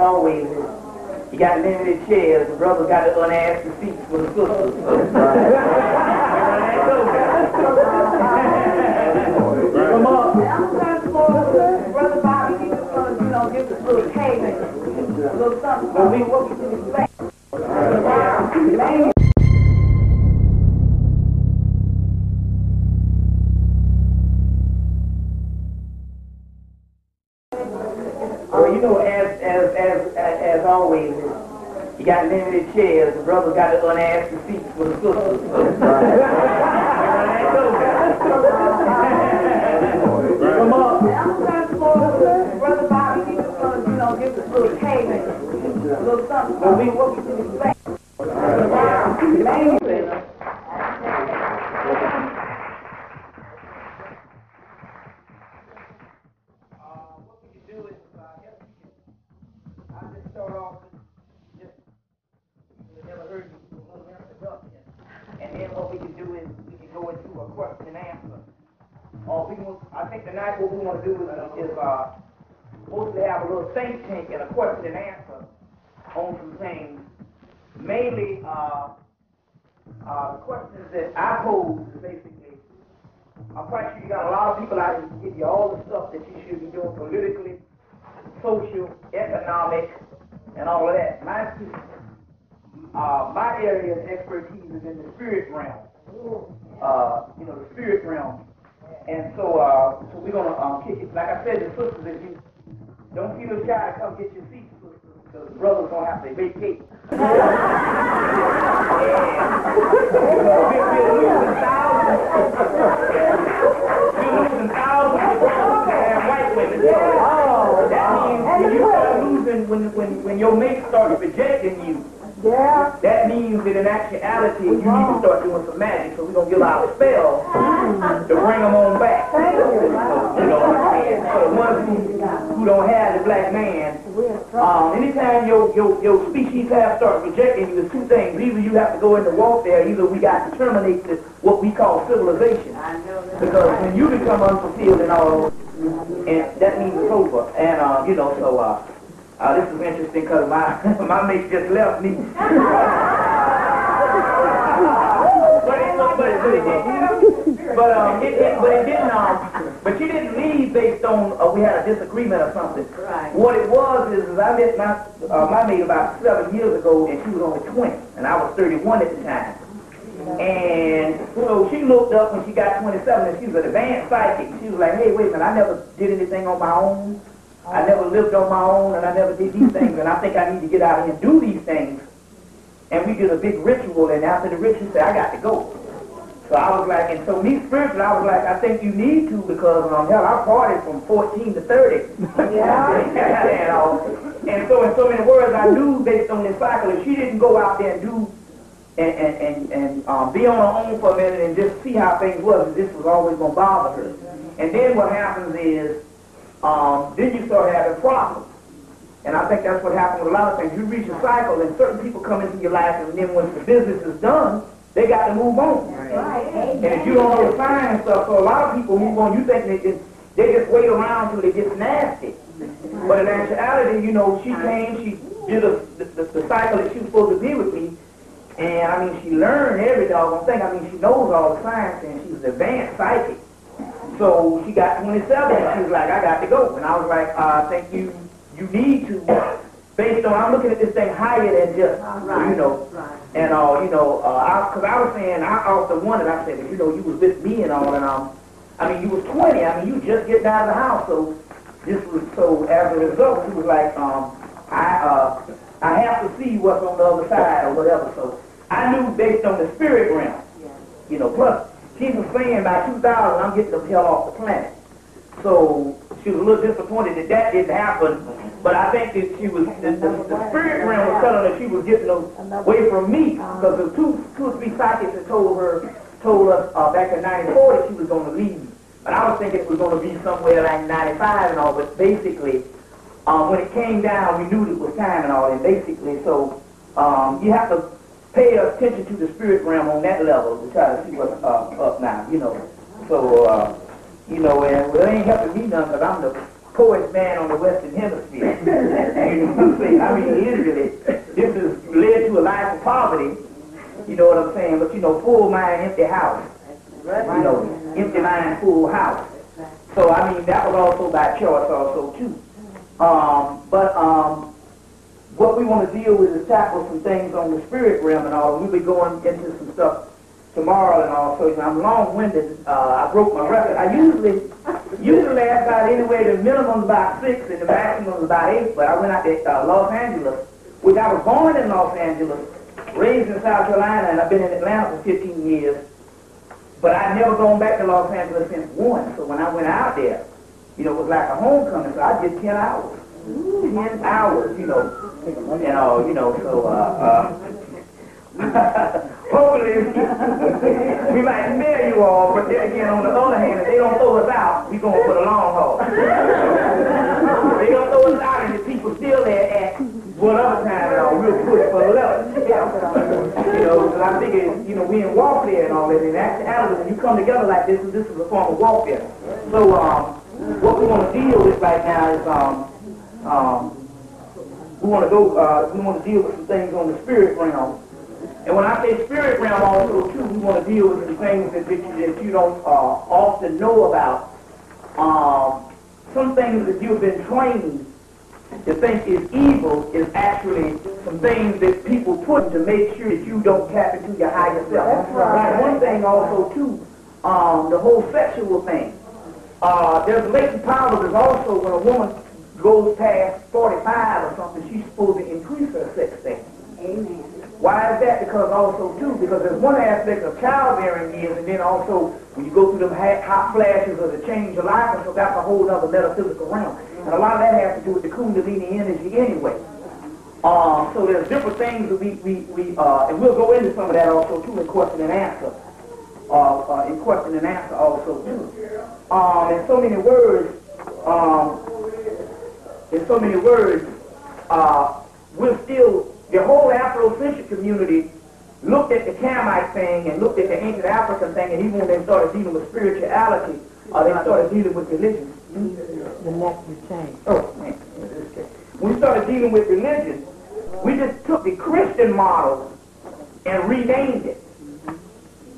always, you got limited chairs. The brothers got to unask the seats for the sisters. Come on. Brother Bobby, he was going to, give us a little payment. A little something. What we can expect. Well, as always, you got limited chairs. The brothers got to unask the seats for the sisters. Come on. Brother Bobby, he was going to, give us a little payment. A little something. What we can expect. I think tonight what we want to do is mostly have a little think tank and a question and answer on some things. Mainly, the questions that I pose is basically, I'm quite sure you got a lot of people out there who give you all the stuff that you should be doing politically, social, economic, and all of that. My area of expertise is in the spirit realm. The spirit realm. And so we're going to kick it. Like I said, the sisters, if you don't feel shy, come get your seats, sisters, because the brothers don't have to vacate. We're losing thousands of brothers and white women. That means when you start losing, when your mate starts rejecting you, that means that in actuality you need to start doing some magic. So we're going to give out a spell to bring them on back. You know what I'm saying? So the ones who don't have the black man, anytime your species have started rejecting you, there's two things. Either you have to go into warfare, either we got to terminate what we call civilization. Because when you become unfulfilled and all, and that means it's over. And, this is interesting because my mate just left me. But she didn't leave based on we had a disagreement or something. Right. What it was is I met my mate about 7 years ago, and she was only 20, and I was 31 at the time. And so she looked up when she got 27, and she was an advanced psychic. She was like, hey, wait a minute, I never did anything on my own. I never lived on my own, and I never did these things, and I think I need to get out here and do these things. And we did a big ritual, and after the ritual, she said, I got to go. So I was like, and so me spiritually, I was like, I think you need to, because, hell, I partied from 14 to 30. And so in so many words, I knew based on this cycle, if she didn't go out there and do, and be on her own for a minute and just see how things was, this was always going to bother her. And then what happens is, then you start having problems. And I think that's what happened with a lot of things. You reach a cycle, and certain people come into your life, and then when the business is done, they got to move on. Right. And if you don't know the sign and stuff, so a lot of people move on. You think they just wait around till it gets nasty. But in actuality, she came, she did the cycle that she was supposed to be with me, and she learned every doggone thing. She knows all the science, and she's an advanced psychic. So she got 27, and she was like, I got to go. And I was like, I think you need to, based on, I'm looking at this thing higher than just, And, because I was saying, I also wondered, I said, you was with me and all, and, you was 20, you was just getting out of the house, so as a result, she was like, I have to see what's on the other side or whatever, so I knew based on the spirit realm, plus, she was saying by 2000, I'm getting the hell off the planet. So she was a little disappointed that didn't happen, but I think that she was, the spirit realm was telling her she was getting away from me, because the two or three psychics that told us back in 1940 she was going to leave. But I was thinking it was going to be somewhere like 95 and all, but basically, when it came down, we knew it was time and all, and basically, so you have to pay attention to the spirit realm on that level to try to see what's up now, So, and it ain't helping me none, because I'm the poorest man on the Western Hemisphere. You know what I'm saying? I mean, literally, this has led to a life of poverty. You know what I'm saying? But, you know, full mind, empty house. You know, empty mind, full house. So, I mean, that was also by choice also, too. What we want to deal with is tackle some things on the spirit realm and all. We'll be going into some stuff tomorrow and all. So I'm long-winded. I broke my record. I usually last about anywhere, the minimum is about 6 and the maximum is about 8. But I went out to Los Angeles, which I was born in Los Angeles, raised in South Carolina, and I've been in Atlanta for 15 years. But I'd never gone back to Los Angeles since once. So when I went out there, you know, it was like a homecoming. So I did 10 hours. 10 hours, you know. And all, you know, so hopefully we might spare you all, but then again, on the other hand, if they don't throw us out, we're going for the long haul. They don't throw us out and the people still there at one other time and all, we'll push for the level. You know, but I think, you know, we in warfare and all that, and actually, when you come together like this is a form of warfare. So, what we want to deal with right now is, we want to deal with some things on the spirit realm. And when I say spirit realm also too, we want to deal with some things that you don't often know about. Some things that you've been trained to think is evil is actually some things that people put to make sure that you don't tap into your higher self. That's right. Like one thing also too, the whole sexual thing. There's latent power. There's also when a woman goes past 45 or something, she's supposed to increase her sex thing. Amen. Why is that? Because also, too, because there's one aspect of childbearing years, and then also, when you go through them hot flashes of the change of life, and so that's a whole other metaphysical realm. And a lot of that has to do with the Kundalini energy anyway. So there's different things that and we'll go into some of that also, too, in question and answer. Also, too. In so many words, we're still, the whole Afrocentric community looked at the Camite thing and looked at the ancient African thing, and even when they started dealing with spirituality, they started dealing with religion. The next you change. Oh, man. When we started dealing with religion, we just took the Christian model and renamed it.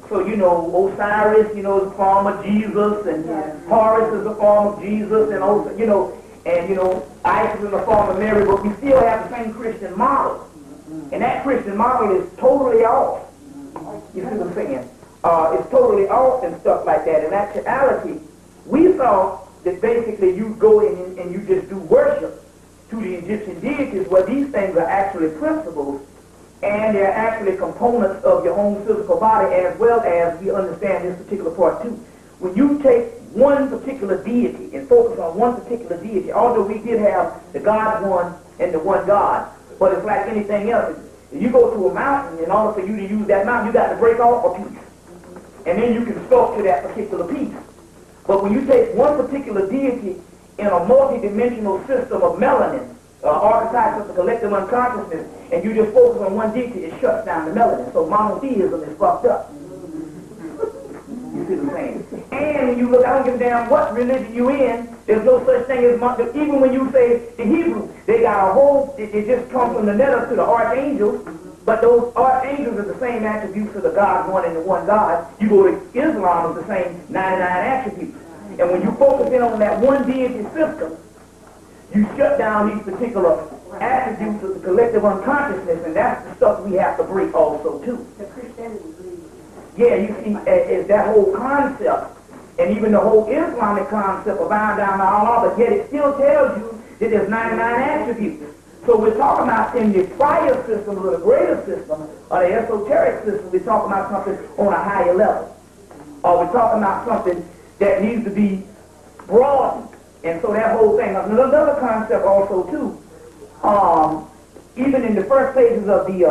So, you know, Osiris, you know, is a form of Jesus, and Horus is a form of Jesus, and also, you know, Isis is a form of Mary, but we still have the same Christian model. And that Christian model is totally off. You see what I'm saying? It's totally off and stuff like that. In actuality, we thought that basically you go in and you just do worship to the Egyptian deities, where these things are actually principles, and they're actually components of your own physical body, as well as we understand this particular part too. When you take one particular deity and focus on one particular deity, although we did have the God one and the one God, but it's like anything else. If you go to a mountain, in order for you to use that mountain, you got to break off a piece. And then you can sculpt to that particular piece. But when you take one particular deity in a multi-dimensional system of melanin, archetypes of the collective unconsciousness, and you just focus on one deity, it shuts down the melanin. So monotheism is fucked up. You see what I'm saying? And when you look, I don't give a damn what religion you in, there's no such thing as even when you say the Hebrew, they got a whole, it just comes from the letter to the archangels, but those archangels are the same attributes of the God one and the one God. You go to Islam, it's the same 99 attributes. And when you focus in on that one deity system, you shut down these particular attributes of the collective unconsciousness, and that's the stuff we have to break also too. The Christianity believes. Yeah, you see, is that whole concept, and even the whole Islamic concept of bowing down to Allah, but yet it still tells you that there's 99 attributes. So we're talking about in the prior system, or the greater system, or the esoteric system, we're talking about something on a higher level. Or we're talking about something that needs to be broadened. And so that whole thing, another concept also too, even in the first pages of the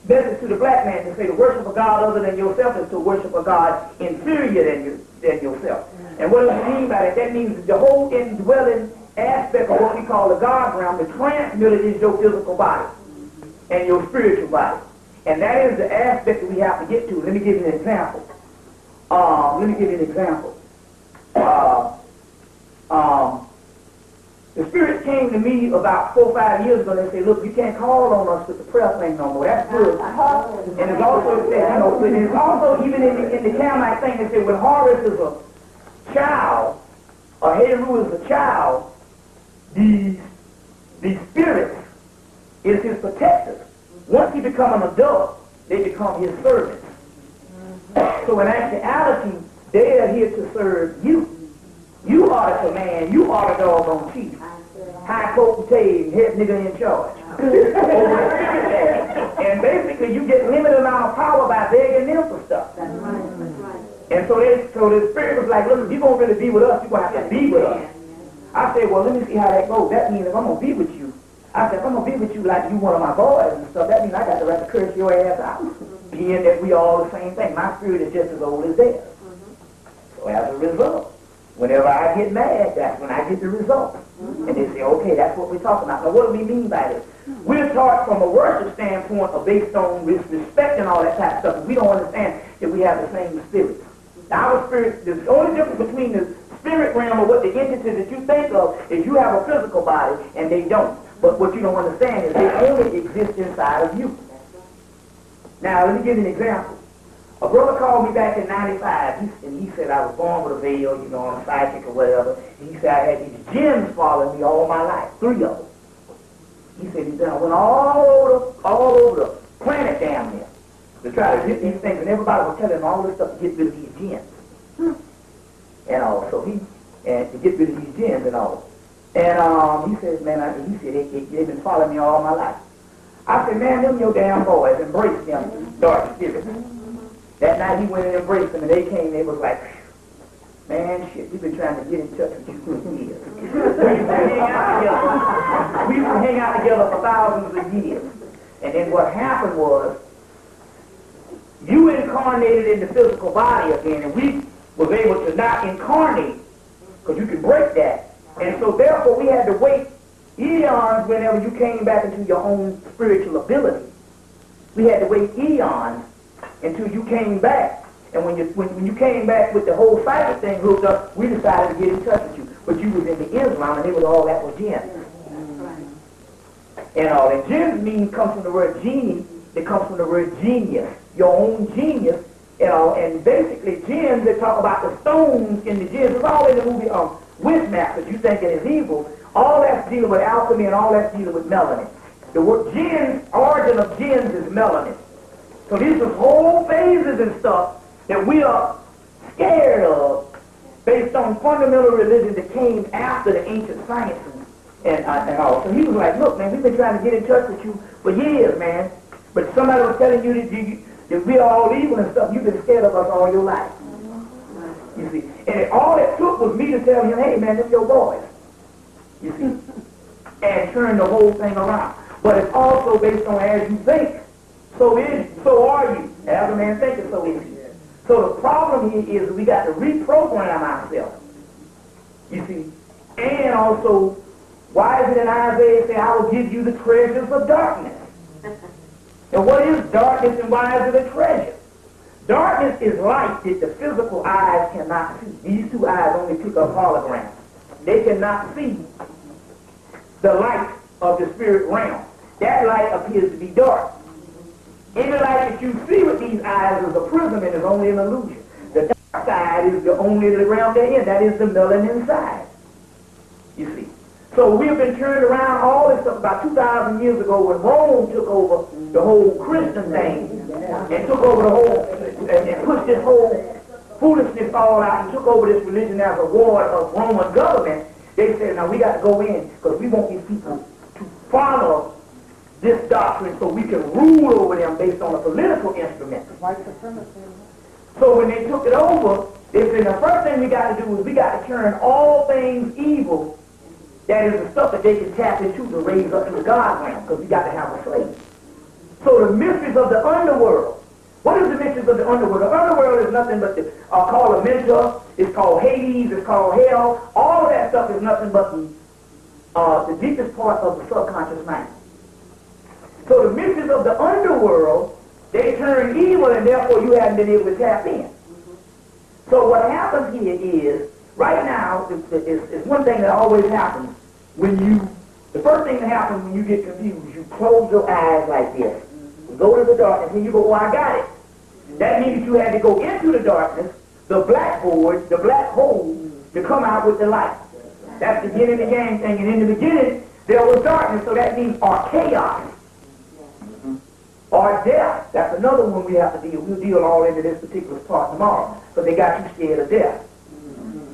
message to the black man, to say to worship a God other than yourself is to worship a God inferior than yourself. And what does it mean by that? That means the whole indwelling aspect of what we call the God realm, the transmitter is your physical body and your spiritual body. And that is the aspect that we have to get to. Let me give you an example. The spirits came to me about 4 or 5 years ago, and they said, look, you can't call on us with the prayer thing no more. That's good. And it's also, it's also even in the Canaanite thing, they said when Horus is a child, or Heru is a child, these spirits is his protectors. Once he becomes an adult, they become his servants. So in actuality, they are here to serve you. You are the command. You are the doggone chief. High potentate, head nigga in charge. And basically, you get limited amount of power by begging them for stuff. That's right. And so the spirit was like, look, if you're going to really be with us, you're going to have to be with us. I said, well, let me see how that goes. That means if I'm going to be with you, I said, if I'm going to be with you like you one of my boys and stuff, that means I got the right to curse your ass out. Being that we all the same thing. My spirit is just as old as theirs. So as a result, whenever I get mad, that's when I get the result. And they say, okay, that's what we're talking about. Now, what do we mean by this? We're taught from a worship standpoint or based on respect and all that type of stuff. We don't understand that we have the same spirit. Our spirit, the only difference between the spirit realm or what the entity that you think of is you have a physical body and they don't. But what you don't understand is they only exist inside of you. Now, let me give you an example. A brother called me back in 95, and he said I was born with a veil, you know, I'm psychic or whatever. And he said I had these gems following me all my life, 3 of them. He said I went all over the planet down there to try to get these things, and everybody was telling him all this stuff to get rid of these gems. And all, so to get rid of these gems and all. And he said, man, they've been following me all my life. I said, man, them your damn boys, embrace them dark spirits. That night he went and embraced them, and they came, they was like, man, shit, we've been trying to get in touch with you for years. We used to hang out together for thousands of years. And then what happened was, you incarnated in the physical body again, and we was able to not incarnate, because you can break that. And so therefore we had to wait eons whenever you came back into your own spiritual ability. We had to wait eons until you came back. And when you came back with the whole psychic thing hooked up, we decided to get in touch with you. But you was into Islam, and it was all that was jinn. And all that jinn comes from the word genie. It comes from the word genius, your own genius. You know, and basically jinns, they talk about the stones in the jinns. It's all in the movie Witchmasters. You think it is evil. All that's dealing with alchemy and all that's dealing with melanin. The word jinns, origin of jinns is melanin. So these are whole phases and stuff that we are scared of based on fundamental religion that came after the ancient sciences and all. So he was like, look, man, we've been trying to get in touch with you for years, man. But somebody was telling you that we're all evil and stuff. You've been scared of us all your life. You see. And all it took was me to tell him, hey, man, they're your boys. You see. And turn the whole thing around. But it's also based on as you think, so are you. As a man thinking, so is he. So the problem here is we got to reprogram ourselves. You see. And also, why is it in Isaiah say, I will give you the treasures of darkness? And what is darkness and why is it a treasure? Darkness is light that the physical eyes cannot see. These two eyes only pick up holograms. They cannot see the light of the spirit realm. That light appears to be dark. Any light that you see with these eyes is a prism and is only an illusion. The dark side is the only realm they're in. That is the melanin side. You see. So we've been turned around all this stuff about 2,000 years ago when Rome took over the whole Christian thing and took over the whole, and pushed this whole foolishness all out and took over this religion as a ward of Roman government. They said, now we got to go in because we want these people to follow this doctrine so we can rule over them based on a political instrument. So when they took it over, they said the first thing we got to do is we got to turn all things evil, that is the stuff that they can tap into to raise up to the God realm, because we got to have a slave. So the mysteries of the underworld. What is the mysteries of the underworld? The underworld is nothing but called a mentor. It's called Hades. It's called hell. All of that stuff is nothing but the deepest part of the subconscious mind. So the mysteries of the underworld, they turn evil, and therefore you haven't been able to tap in. So what happens here is, right now, it's one thing that always happens the first thing that happens when you get confused, you close your eyes like this. You go to the darkness, and you go, oh, I got it. That means you had to go into the darkness, the blackboard, the black hole, to come out with the light. That's the yin and the yang thing. And in the beginning, there was darkness, so that means or chaos. Or death. That's another one we have to deal. We'll deal all into this particular part tomorrow. But they got you scared of death.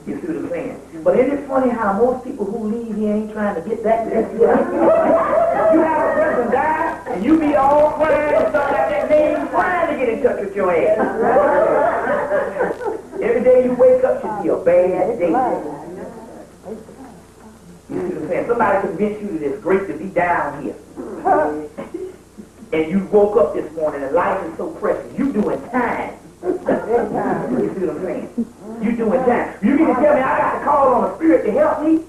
You see what I'm saying? But isn't it funny how most people who leave here ain't trying to get that death? You have a person die, and you be all crying and stuff like that, and they ain't trying to get in touch with your ass. Every day you wake up should be a bad day. You see what I'm saying? Somebody convinced you that it's great to be down here. And you woke up this morning and life is so precious. You doing time. You see what I'm saying? You doing time. You need to tell me I got to call on a spirit to help me.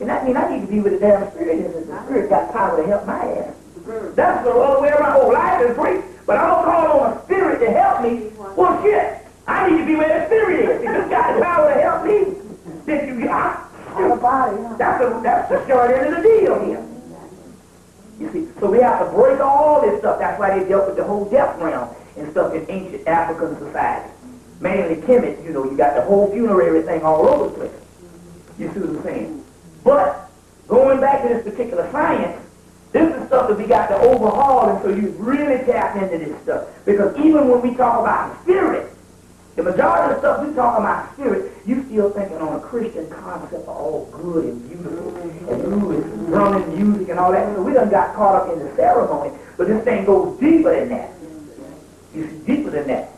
And that means I need to be with the damn spirit, and the spirit got power to help my ass. That's the other way around. Oh, life is great, but I'm going to call on a spirit to help me. Well, shit, I need to be where the spirit is. If it's got the power to help me, then you get that's the short end of the deal here. You see, so we have to break all this stuff. That's why they dealt with the whole death realm and stuff in ancient African society. Mainly Hemmitt, you know, you got the whole funerary thing all over the place. You see what I'm saying? But going back to this particular science, this is stuff that we got to overhaul, and so you really tap into this stuff. Because even when we talk about spirit, the majority of the stuff we talk about spirit, you still thinking on a Christian concept of all good and beautiful and good and drumming music and all that. So we done got caught up in the ceremony, but this thing goes deeper than that. You see, deeper than that.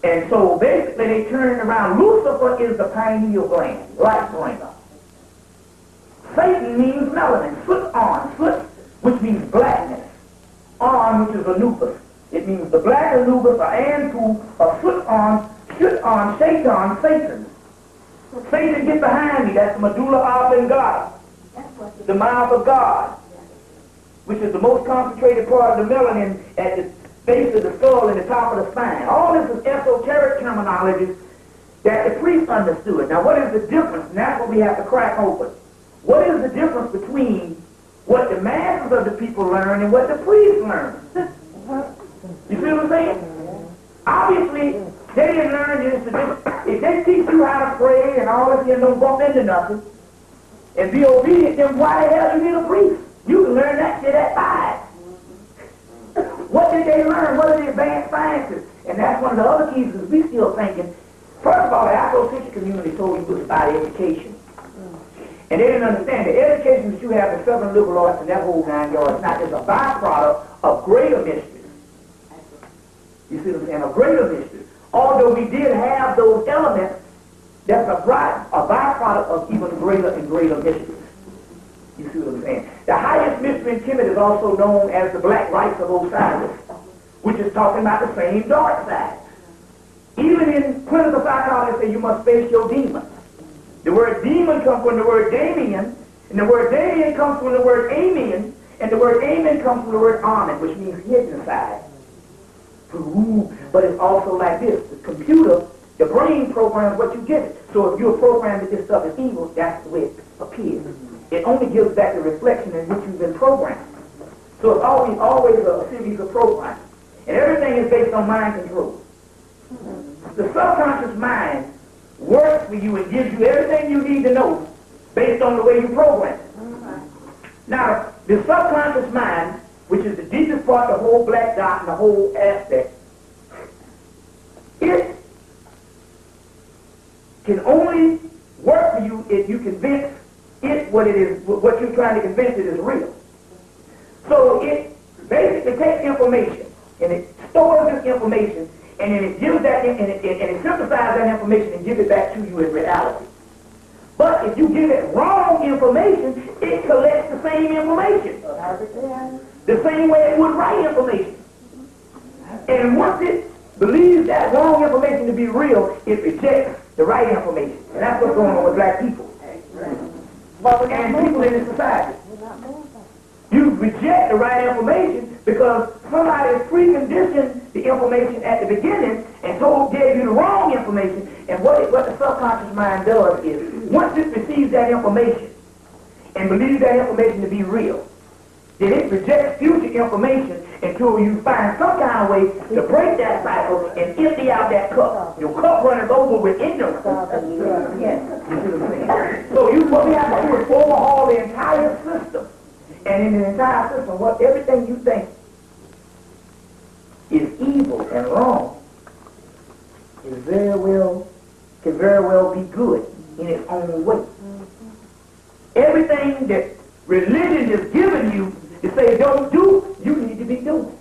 And so basically they turn around. Lucifer is the pineal gland, light bringer. Satan means melanin, soot on, soot, which means blackness. On, which is anubis. It means the black anubis, or antu, or soot on, shaitan, Satan. Satan, get behind me. That's the medulla oblongata, the mouth of God, which is the most concentrated part of the melanin at the base of the skull and the top of the spine. All this is esoteric terminology that the priests understood. Now, what is the difference? And that's what we have to crack open. What is the difference between what the masses of the people learn and what the priests learn? You see what I'm saying? Obviously, they didn't learn this. If they teach you how to pray and all this, you don't bump into nothing and be obedient, then why the hell you need a priest? You can learn that shit at 5. What did they learn? What are the advanced sciences? And that's one of the other keys, is we still thinking, first of all, the Afro-centric community told you it was about education. And they didn't understand the education that you have in Southern liberal arts and that whole 9 yards now is a byproduct of greater mysteries. You see what I'm saying? A greater mystery. Although we did have those elements, that's a byproduct of even greater and greater mysteries. You see what I'm saying? The highest mystery in Kemet is also known as the black rites of Osiris, which is talking about the same dark side. Even in clinical psychology, they say you must face your demons. The word demon comes from the word Damien, and the word Damien comes from the word Amen, and the word Amen comes from the word Amen, which means hidden side. But it's also like this. The computer, the brain programs what you give it. So if you're programmed that this stuff is evil, that's the way it appears. It only gives back the reflection in which you've been programmed. So it's always a series of programs. And everything is based on mind control. The subconscious mind works for you and gives you everything you need to know based on the way you program it. Now, the subconscious mind, which is the deepest part, the whole black dot and the whole aspect, it can only work for you if you convince it what you're trying to convince it is real. So it basically takes information and it stores this information, and then it gives that and it synthesizes that information and gives it back to you in reality. But if you give it wrong information, it collects the same information. The same way it would write information. And once it believes that wrong information to be real, it rejects the right information. And that's what's going on with black people. And people in this society. You reject the right information because somebody has preconditioned the information at the beginning and gave you the wrong information. And what the subconscious mind does is, once it receives that information, and believes that information to be real. Then it rejects future information until you find some kind of way to break that cycle and empty out that cup. Your cup runneth over with ignorance. So what we have to do is overhaul the entire system. And in the entire system, everything you think is evil and wrong can very well be good in its own way. Everything that religion is giving you to say don't do, you need to be doing.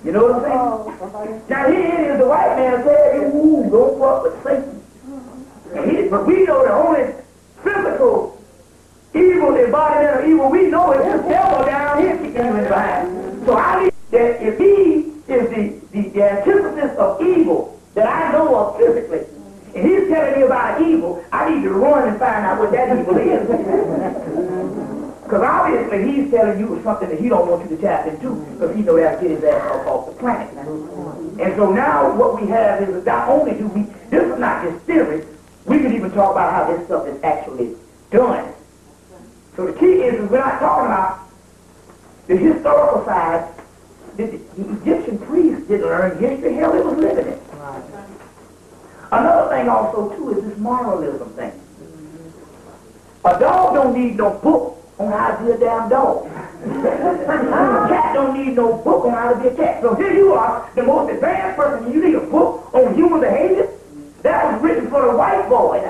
You know what I'm saying? Now here it is, the white man said, ooh, don't fuck with Satan. But we know the only physical evil embodied in evil we know is the devil down here kicking him in the behind. So I need that if he is the antithesis of evil that I know of physically, and he's telling me about evil, I need to run and find out what that evil is. Because obviously he's telling you something that he don't want you to tap into, because he knows that'll get his ass off the planet. And so now what we have is not only do we, this is not just theory, we can even talk about how this stuff is actually done. So the key is we're not talking about the historical side. The Egyptian priests didn't learn history. Hell, it was living it. Another thing also, too, is this moralism thing. A dog don't need no book on how to be a damn dog. A cat don't need no book on how to be a cat. So here you are, the most advanced person, and you need a book on human behavior? That was written for the white boy.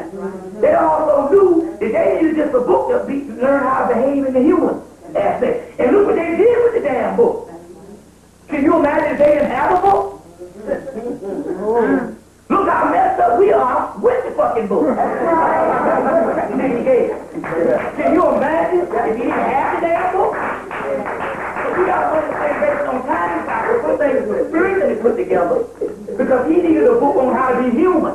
They also knew that they needed just a book to learn how to behave in the human aspect. And look what they did with the damn book. Can you imagine if they didn't have a book? Look how messed up we are with the fucking book. Can you imagine if you didn't have the damn book? So we got to understand based on time, some things were spiritually put together because he needed a book on how to be human.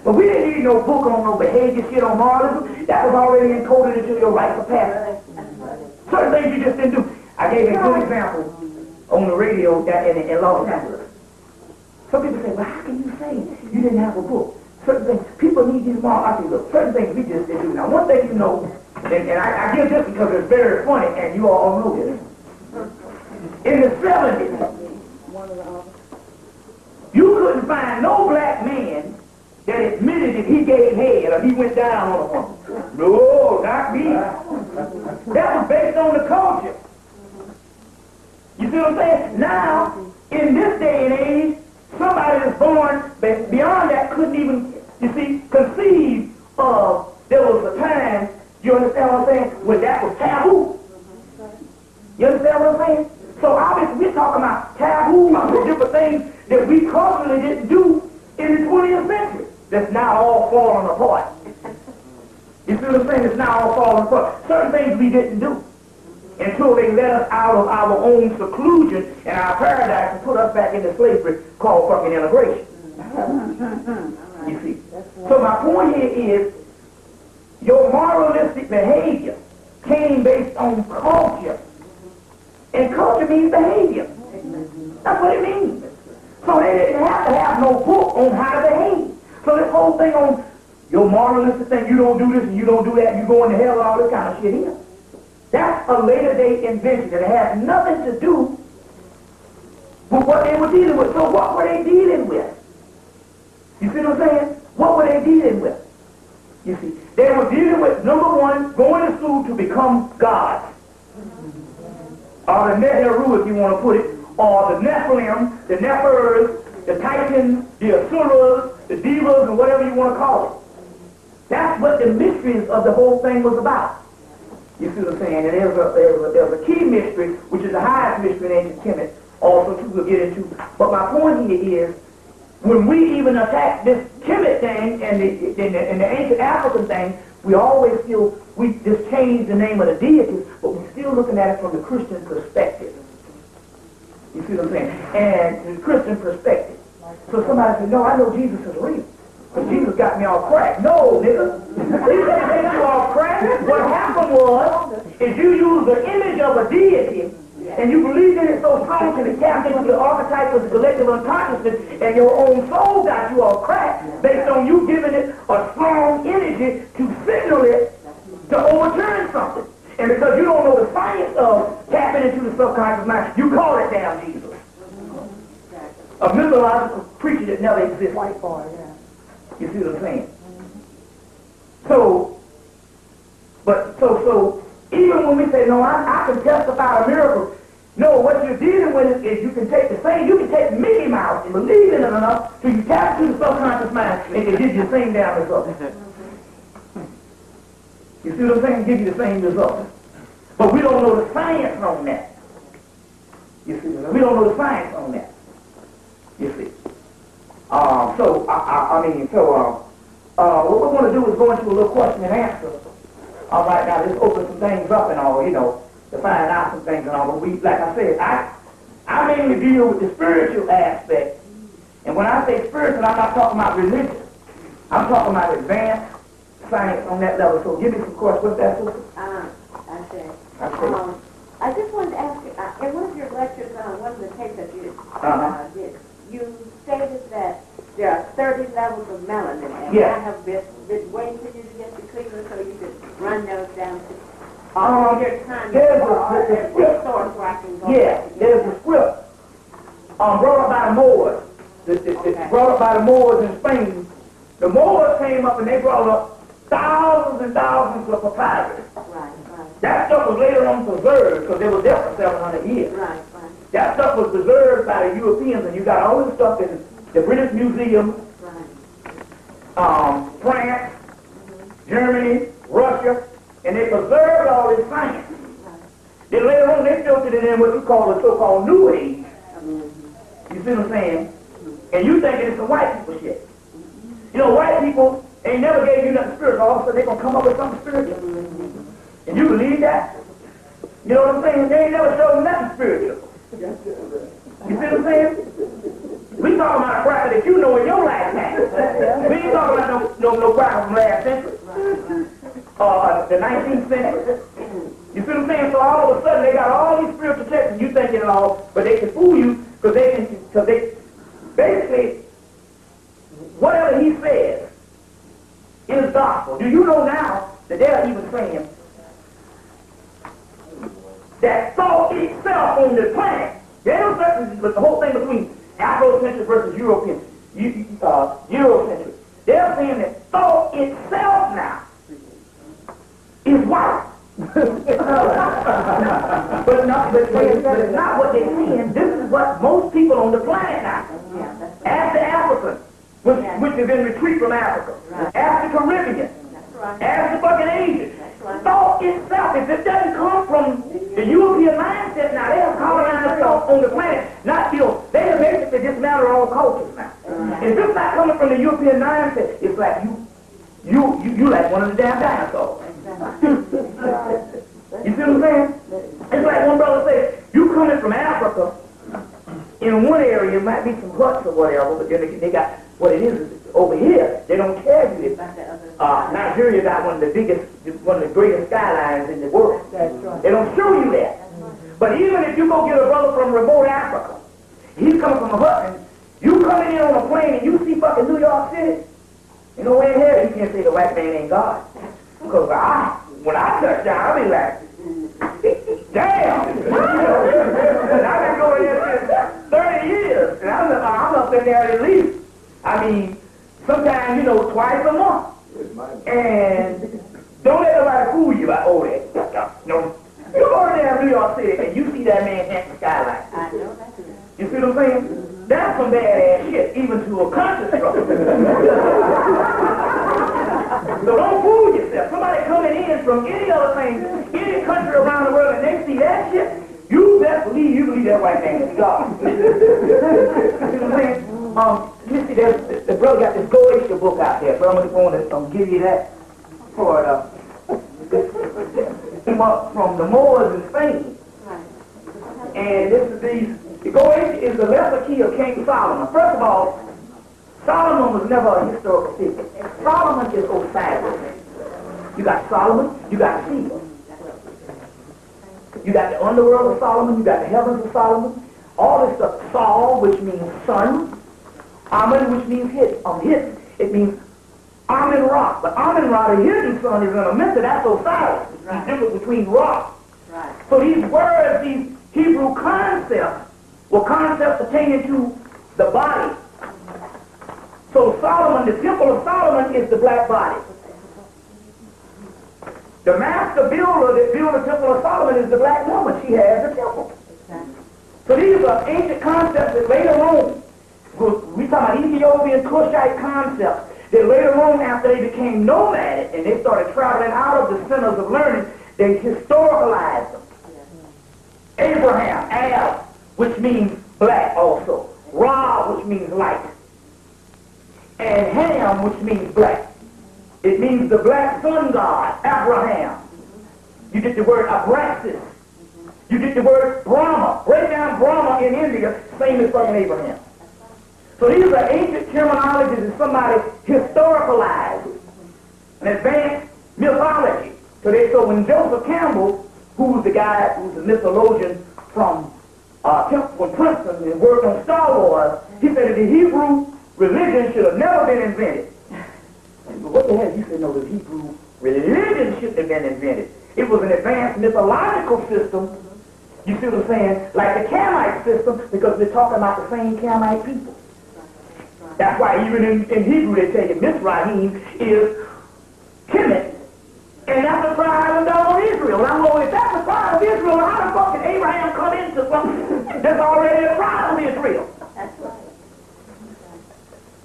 But we didn't need no book on no behavior shit on moralism. That was already encoded into your right capacity. Certain things you just didn't do. I gave a good example on the radio in Los Angeles. Some people say, well, how can you say you didn't have a book? Certain things, people need these moral. I say, look, certain things we just didn't do. Now, one thing you know, and I give this because it's very funny, and you all know this. In the 70s, you couldn't find no black man that admitted that he gave head or he went down on a woman. No, not me. That was based on the culture. You see what I'm saying? Now, in this day and age, somebody that's born beyond that couldn't even, you see, conceive of, there was a time, you understand what I'm saying, when that was taboo. You understand what I'm saying? So obviously we're talking about taboo and different things that we culturally didn't do in the 20th century. That's now all falling apart. You see what I'm saying? It's now all falling apart. Certain things we didn't do until they let us out of our own seclusion and our paradise and put us back into slavery called fucking integration. You see? So my point here is your moralistic behavior came based on culture. And culture means behavior. That's what it means. So they didn't have to have no book on how to behave. So this whole thing on your moralistic thing, you don't do this and you don't do that, you go into hell and all this kind of shit here. That's a later day invention and it has nothing to do with what they were dealing with. So what were they dealing with? You see what I'm saying? What were they dealing with? You see, they were dealing with, number one, going to school to become gods. Or the Neheru, if you want to put it, or the Nephilim, the Nephers, the Titans, the Asuras, the Divas, and whatever you want to call it. That's what the mysteries of the whole thing was about. You see what I'm saying? And there's a key mystery, which is the highest mystery in ancient Hemmitt, also too we'll get into. But my point here is, when we even attack this Hemmitt thing and the ancient African thing, we always feel we just change the name of the deities, but we're still looking at it from the Christian perspective. You see what I'm saying? And the Christian perspective. So somebody says, no, I know Jesus is real. Because Jesus got me off crack. No, nigga. He didn't get you off crack. What happened was, is you used the image of a deity, and you believed in it so strong that it tapped into the archetype of the collective unconsciousness, and your own soul got you off crack based on you giving it a strong energy to signal it to overturn something. And because you don't know the science of tapping into the subconscious mind, you call it damn Jesus. A mythological creature that never existed. White boy, yeah. You see what I'm saying? So even when we say, no, I can testify a miracle, no, what you're dealing with is you can take Mickey Mouse and believe in it enough till you tap into the subconscious mind and it gives you the same damn result. You see what I'm saying? Give you the same result. But we don't know the science on that. You see, we don't know the science on that. You see. What we're going to do is go into a little question and answer. All right, now let's open some things up and all, to find out some things and all. But like I said, I mainly deal with the spiritual aspect. And when I say spiritual, I'm not talking about religion. I'm talking about advanced science on that level. So give me some questions. What's that, sister? I just wanted to ask you, in one of your lectures on one of the tapes that you did, you stated that there are 30 levels of melanin, and I have been waiting for you to get to Cleveland so you could run those down to your time. There's a script. Source where I can go. Yeah, there's a script brought up by the Moors. Brought up by the Moors in Spain. The Moors came up and they brought up thousands and thousands of papyrus. Right. That stuff was later on preserved because they were there for 700 years. Right. That stuff was preserved by the Europeans, and you got all this stuff in the British Museum, France, Germany, Russia, and they preserved all this science. Then later on they filtered it in what we call the so-called New Age. You see what I'm saying? And you thinking it's some white people shit. White people ain't never gave you nothing spiritual. All of a sudden they're going to come up with something spiritual. And you believe that? You know what I'm saying? They ain't never showed you nothing spiritual. You see what I'm saying? We talking about a cracker that you know in your lifetime. We ain't talking about no cracker from last century. The 19th century. You see what I'm saying? So all of a sudden they got all these spiritual texts and you thinking it all, but they can fool you because they basically, whatever he says is gospel. Do you know now that they are even saying that thought itself on the planet, there is the whole thing between Afrocentric versus Eurocentric. They're saying that thought itself now is white. but it's not what they're saying. This is what most people on the planet now. Ask the Africans, which is in retreat from Africa. Ask the Caribbean. Ask the fucking Asians. Thought itself, if it doesn't come from the European mindset now, they have colonized thought on the planet. They have basically dismantled all cultures now. If it's not coming from the European mindset, it's like you like one of the damn dinosaurs. You see what I'm saying? It's like one brother said, you coming from Africa, in one area it might be some huts or whatever, but then they got, what it is over here, they don't care if you Nigeria got one of the greatest skylines in the world. They don't show you that. But even if you go get a brother from remote Africa, he's coming from a hut, and you coming in on a plane and you see fucking New York City, in here, you can't say the white man ain't God. Because when I touch down, I'll be like, damn! I've been going there since 30 years, and I'm up in there at least, sometimes, twice a month. And don't let nobody fool you about, no. You go there in New York City, and you see that Manhattan skyline. You see what I'm saying? That's some badass shit, even to a conscious struggle. So don't fool yourself. Somebody coming in from any other thing, any country around the world, and they see that shit, you best believe that white man is God. You know what I'm saying? You see, the brother got this Goetia book out there, so I'm going to give you that for from the Moors in Spain. And the Goetia is the lesser key of King Solomon. First of all, Solomon was never a historical figure. Solomon is Osiris. You got Solomon, you got Sheba. You got the underworld of Solomon, you got the heavens of Solomon. All this stuff. Sol, which means sun. Amun, which means hidden. It means Amen Ra. But Amen Ra, the hidden sun, is in a mental, that's Osiris. Right. The difference between Ra. Right. So these words, these Hebrew concepts, were concepts pertaining to the body. So Solomon, the temple of Solomon, is the black body. The master builder that built the temple of Solomon is the black woman. She has the temple. So these are ancient concepts that later on, we talk about Ethiopian Cushite concepts, that later on, after they became nomadic and they started traveling out of the centers of learning, they historicalized them. Abraham, Ab, which means black also. Ra, which means light. And Ham, which means black. It means the black sun god, Abraham. You get the word Abraxas. You get the word Brahma. Break down Brahma in India, same as fucking Abraham. So these are ancient terminologies that somebody historicalized, an advanced mythology. So when Joseph Campbell, who's the guy, who's a mythologian from Princeton and worked on Star Wars, he said that the Hebrew religion should have never been invented. And what the hell? He said, no, the Hebrew religion shouldn't have been invented. It was an advanced mythological system, you see what I'm saying, like the Camite system, because we're talking about the same Camite people. That's why even in Hebrew they tell you Mizraim is Hemmitt, and that's the tribe of Israel. And I'm going, if that's the tribe of Israel, how the fuck did Abraham come into something that's already a tribe of Israel? That's right.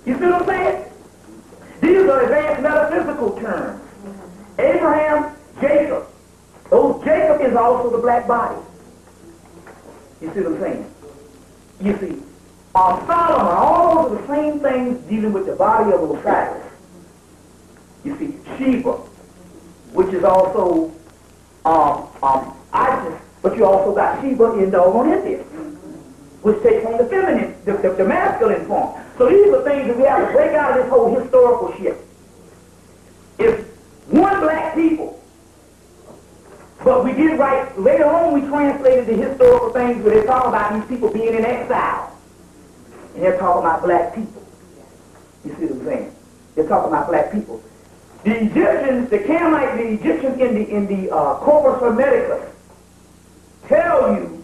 You see what I'm saying? These are advanced metaphysical terms. Abraham, Jacob. Jacob is also the black body. You see what I'm saying? You see, Solomon, all those are the same things dealing with the body of Osiris. You see, Sheba, which is also Isis, but you also got Sheba in doggone India, which takes on the feminine, the masculine form. So these are things that we have to break out of this whole historical shit. It's one black people, but we did right, later on we translated the historical things where they talk about these people being in exile. And they're talking about black people. You see what I'm saying? They're talking about black people. The Egyptians, the Canaanites, the Egyptians in the Corpus Hermeticus tell you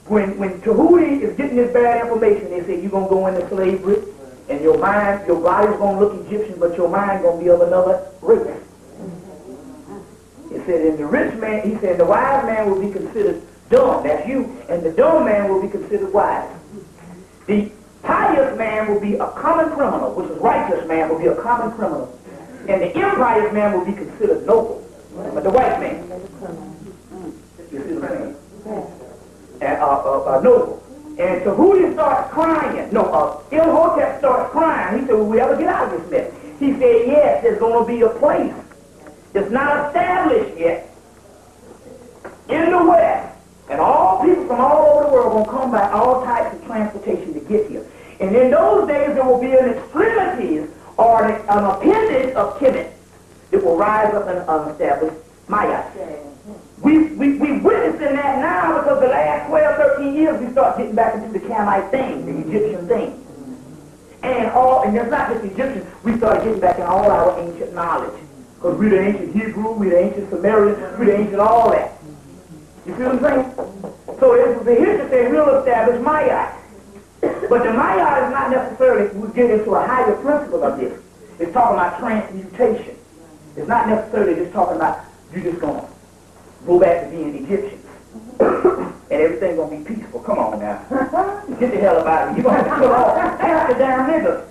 when Tahuti is getting this bad information, they say you're going to go into slavery and your body's going to look Egyptian, but your mind going to be of another race. He said, and the rich man, he said, the wise man will be considered dumb, that's you, and the dumb man will be considered wise. The pious man will be a common criminal, which is righteous man will be a common criminal. And the impious man will be considered noble, but the white man. You see what I'm saying? And noble. And so Tahuti starts crying. No, Imhotep starts crying. He said, will we ever get out of this mess? He said, yes, there's going to be a place that's not established yet in the West. And all people from all over the world are going to come by all types of transportation to get here. And in those days, there will be an extremities or an appendage of Hemmitt that will rise up and establish Maya. We witnessing that now because the last 12, 13 years we start getting back into the Canaanite thing, the Egyptian thing. And there's not just Egyptian, we started getting back in all our ancient knowledge. Because we're the ancient Hebrew, we're the ancient Sumerian, we're the ancient all that. You see what I'm saying? So the history says we'll establish Maya. But the Maya is not necessarily, we get into a higher principle of this. It's talking about transmutation. It's not necessarily just talking about you just going to go back to being Egyptians. And everything's going to be peaceful. Come on now. Get the hell up out of here. You're going to have to kill all half the damn niggas.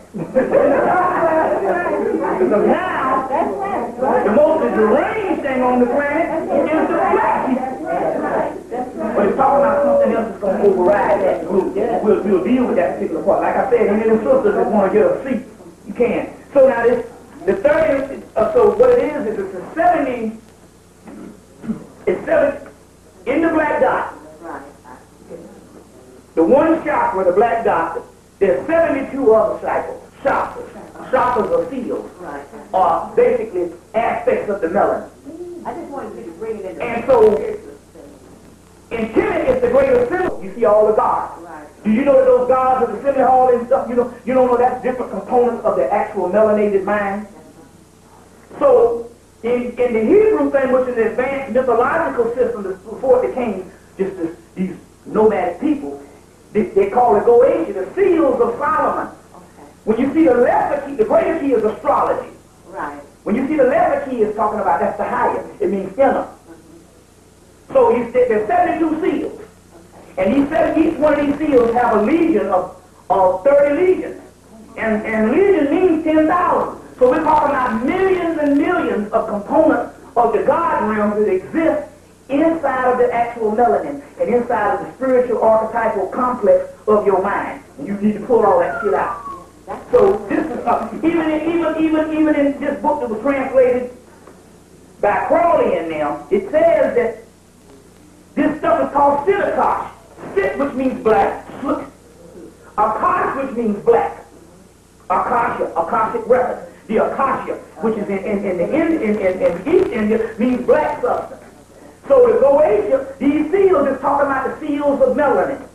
Because now, the most deranged thing on the planet is the black people. But it's talking about something else that's going to override that. We'll deal with that particular part. Like I said, any of the sisters that want to get a seat, you can. So now the 30, so what it is it's a 70, it's 7, in the black dot. The one chakra, the black dot, there's 72 other cycles, chakras. Chakras or seals, are basically aspects of the melanin. I just wanted you to bring it in. And so, in Kemet, it's the greater symbol. You see all the gods. Right. Do you know that those gods are the assembly hall and stuff? You don't know that's different components of the actual melanated mind? So, in the Hebrew thing, which is an advanced mythological system before it became just these nomadic people, they call it Goetia, the seals of Solomon. Okay. When you see the lesser key, the greater key is astrology. Right. When you see the lesser key is talking about, that's the higher. It means inner. So there's 72 seals. And each one of these seals have a legion of 30 legions. And legion means 10,000. So we're talking about millions and millions of components of the God realm that exist inside of the actual melanin and inside of the spiritual archetypal complex of your mind. And you need to pull all that shit out. So this is even in this book that was translated by Crowley and them, it says that this stuff is called Sitakosh. Sit, which means black. Akash, which means black. Akasha, Akashic record. The Akasha, which is in East India, means black substance. So the Goetia, these seals is talking about the seals of melanin.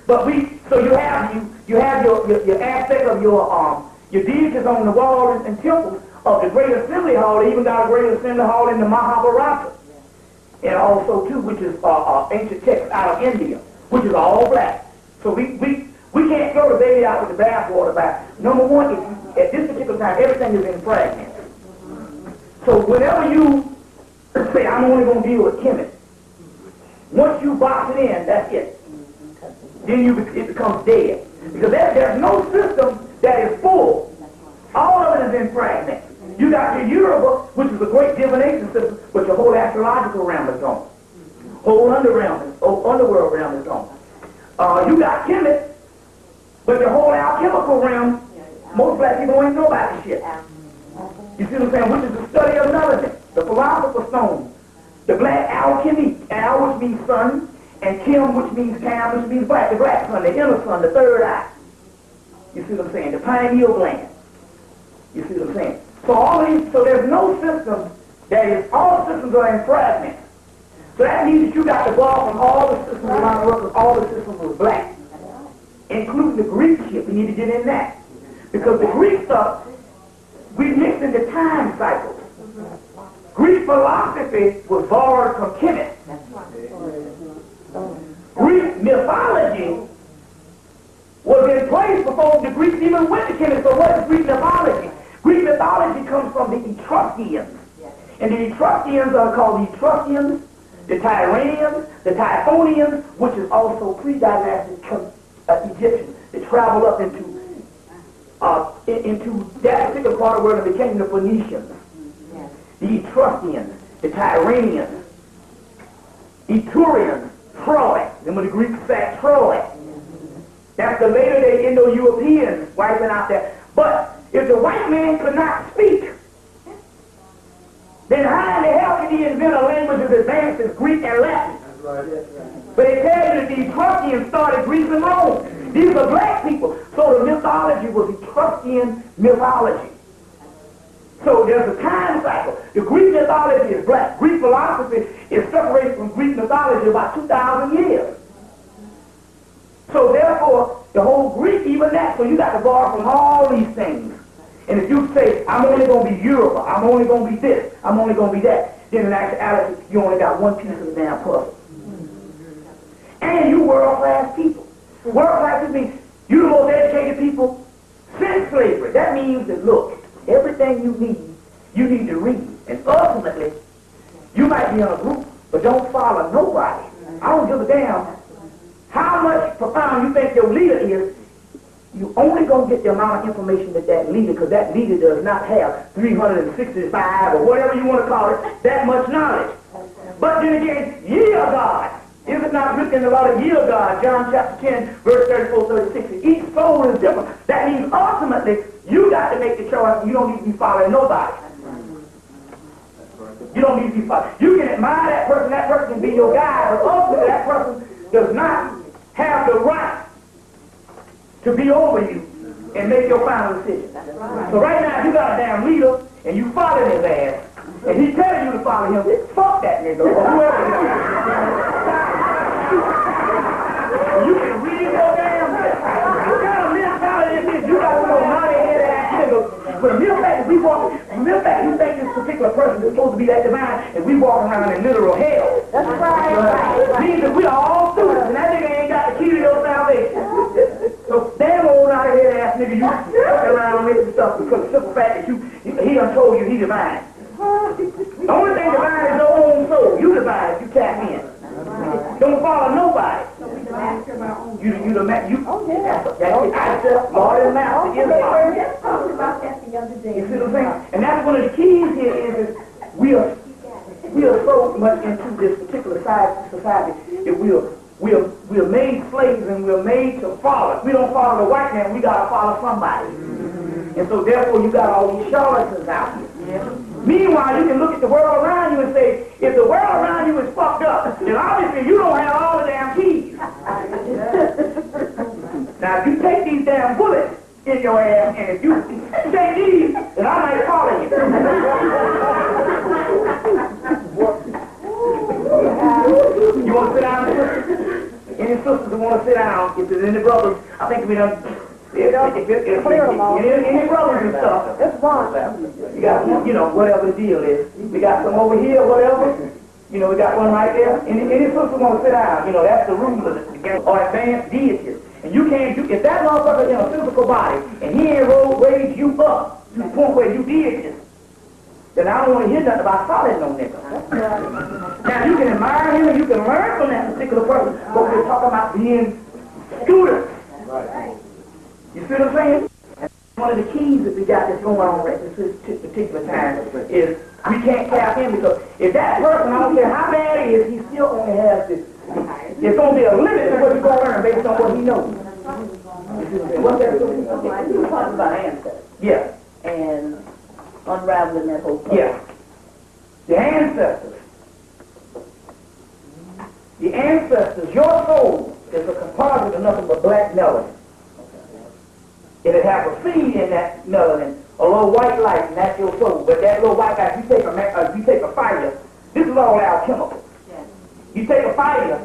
But so you have your aspect of your deities on the walls and temples of the Great Assembly Hall. They even got a Great Assembly Hall in the Mahabharata. And also too, which is ancient text out of India, which is all black. So we can't throw the baby out with the bathwater by, number one, at this particular time, everything is in fragments. So whenever you say, I'm only going to deal with Hemmitt, once you box it in, that's it. Then it becomes dead. Because there's no system that is full. All of it is in fragments. You got your Yoruba, which is a great divination system, but your whole astrological realm is gone. Whole underworld realm is gone. You got Hemmitt, but your whole alchemical realm, most black people don't even know about this shit. You see what I'm saying? Which is the study of melody, the philosopher's stone, the black alchemy, al, which means sun, and kim, which means cam, which means black, the black sun, the inner sun, the third eye. You see what I'm saying? The pineal gland. You see what I'm saying? So there's no system that is, all systems are in fragments. So that means that you got to borrow from all the systems around the world, because all the systems were black. Including the Greek shit, we need to get in that. Because the Greek stuff, we mixed into time cycles. Greek philosophy was borrowed from Kemet. Greek mythology was in place before the Greeks even went to Kemet. So what is Greek mythology? Greek mythology comes from the Etruscans. And the Etruscans are called the Etruscans, the Tyranians, the Typhonians, which is also pre-dynastic Egyptians that traveled up into that particular part of the world and became the Phoenicians. The Etruscans, the Tyranians, Etrurians, Troy. Then when the Greeks said Troy. That's the later day Indo-Europeans wiping out there. But if the white man could not speak, then how in the hell did he invent a language as advanced as Greek and Latin? That's right. But it tells you that the Etruscans started Greece and Rome. These are black people. So the mythology was Etruscan mythology. So there's a time cycle. The Greek mythology is black. Greek philosophy is separated from Greek mythology about 2,000 years. So therefore, the whole Greek, even that, so you got to borrow from all these things. And if you say, I'm only going to be Yoruba, I'm only going to be this, I'm only going to be that, then in actuality, you only got one piece of the damn puzzle. And you world-class people. World-class means you're the most educated people since slavery. That means that, look, everything you need to read. And ultimately, you might be in a group, but don't follow nobody. I don't give a damn how much profound you think your leader is. You only going to get the amount of information that leader, because that leader does not have 365 or whatever you want to call it, that much knowledge. But then again, ye are God. Is it not written in the law that ye are God? John chapter 10, verse 34, 36. Each soul is different. That means ultimately, you got to make the choice. You don't need to be following nobody. You don't need to be following. You can admire that person can be your guide, but ultimately that person does not have the right to be over you and make your final decision. So right now, if you got a damn leader and you follow his ass, and he tells you to follow him, fuck that nigga or whoever it is. You can read your damn self. What kind of mentality is this? You got to know money head ass nigga. But the mere fact that we walk, the mere fact you supposed to be that divine, and we walk around in literal hell. That's right. Means that we are all students, and that nigga ain't got the key to your salvation. So damn old out of here ass nigga, you walking around making stuff because of the simple fact that he done told you he divine. The only thing divine is your own soul. You divine if you tap in. Don't follow nobody. You the master. Oh yeah. That's it. Lord and master. You talked about that the other day. see what I'm saying? And that's one of the keys here is we are so much into this particular society that we are made slaves and we are made to follow. If we don't follow the white man, we gotta follow somebody. And so therefore you got all these charlatans out here. Yeah. Meanwhile, you can look at the world around you and say, if the world around you is fucked up, then obviously you don't have all the damn keys. Now, if you take these damn bullets in your ass, and if you take these, then I might follow you. You want to sit down, sister? Any sisters who want to sit down, if there's any brothers, I think we done... Any brothers and stuff. It's fine. You got, you know, whatever the deal is. We got some over here, whatever. You know, we got one right there. Any sister want to sit down, you know, that's the rule of the game. Or advanced deities. And you can't do, if that motherfucker in a physical body, and he ain't raised you up to the point where you deities, then I don't want to hear nothing about solid no nigga. Now, you can admire him and you can learn from that particular person, but we're talking about being students. You see what I'm saying? And one of the keys that we got that's going on at this particular time is we can't tap in because if that person, I don't care how bad he is, he still only has this. There's going to be a limit to what he's going to learn based on what he knows. What's that? Okay, you were talking about ancestors. Yeah. And unraveling that whole process. Yeah. The ancestors. The ancestors, your soul is a composite of nothing but black melanin. It'll have a seed in that melanin, a little white light, and that's your soul. But that little white light, you take a fire, this is all alchemical. Yeah. You take a fire,